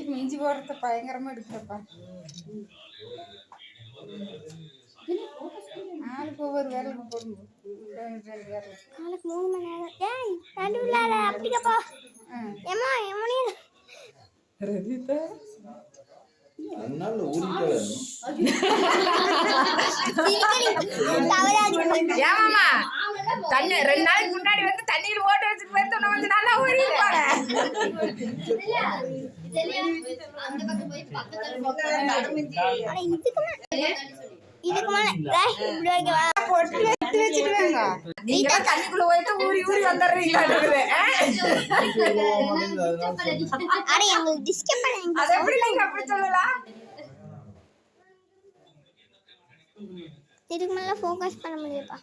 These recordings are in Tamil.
மிஞ்சி போடுறத பயங்கரமா எடுக்கிறப்பா. ஆளுக்கு ஒவ்வொரு வேலைக்கு போடுங்க. 2 வேலை நாளைக்கு 3 மணி நேரம். ஏய் நடுவுல அப்படிக்கப்பா. ஏமா ஏமனி ரதிதா அதனால ஊரிக்கல ஏமாமா தண்ணி 2 நாளைக்கு முன்னாடி வந்து தண்ணியில் ஓட்டு வச்சுட்டு போய் சொன்ன வந்து நல்லா ஊறி போற. இதுக்கு மேல பொட்டு வச்சுடுவாங்க. நீங்க தண்ணிக்குள்ள போயிட்டு ஊறி ஊறி வந்துடுறீங்க. அட எங்களுக்கு டிஸ்டர்ப் பண்ணாங்க. அது எப்படி நீங்க அப்படி சொல்லலாம்? இதுக்கு மேல ஃபோக்கஸ் பண்ண முடியலப்பா.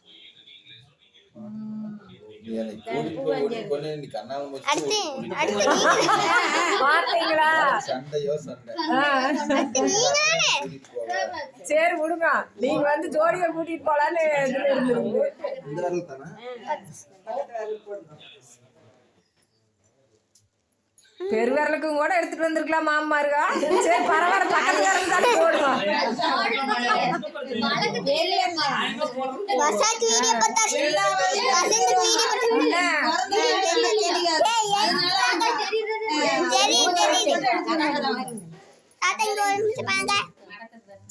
சரி விடுங்க, நீங்க வந்து ஜோடியை கூட்டிட்டு போலான்னு பெருவிரலுக்கும் கூட எடுத்துட்டு வந்திருக்கலாம் மாமாருக்கா. சரி பரவாயில்ல, பக்கத்துல இருந்து போடுவோம்.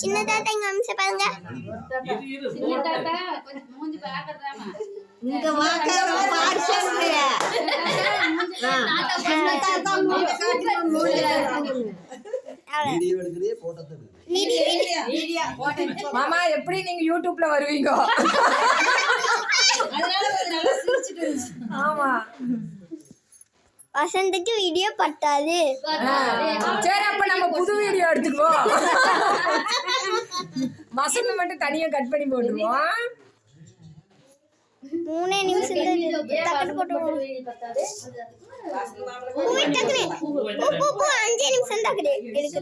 சின்ன தாத்தா இங்க அம்ச பாருங்க. இங்க வாக்கற பார்சல்ங்க. வீடியோ எடுக்கறியே போட்டோ எடுக்கறியே. வீடியோ மாமா எப்படி நீங்க யூடியூப்ல வருவீங்க? அதனால நல்லா சிரிச்சிட்டு இருந்துச்சு. ஆமா வசந்துக்கு வீடியோ பட்டாது. சரி அப்ப நம்ம புது வீடியோ எடுத்துக்குவோம். வசந்த மட்டும் தனியா கட் பண்ணி போட்டுருவோம். 3 நிமிஷம் டக்கட் போட்டுருவோம். 5 நிமிஷம் டக்கட் எடுக்கு.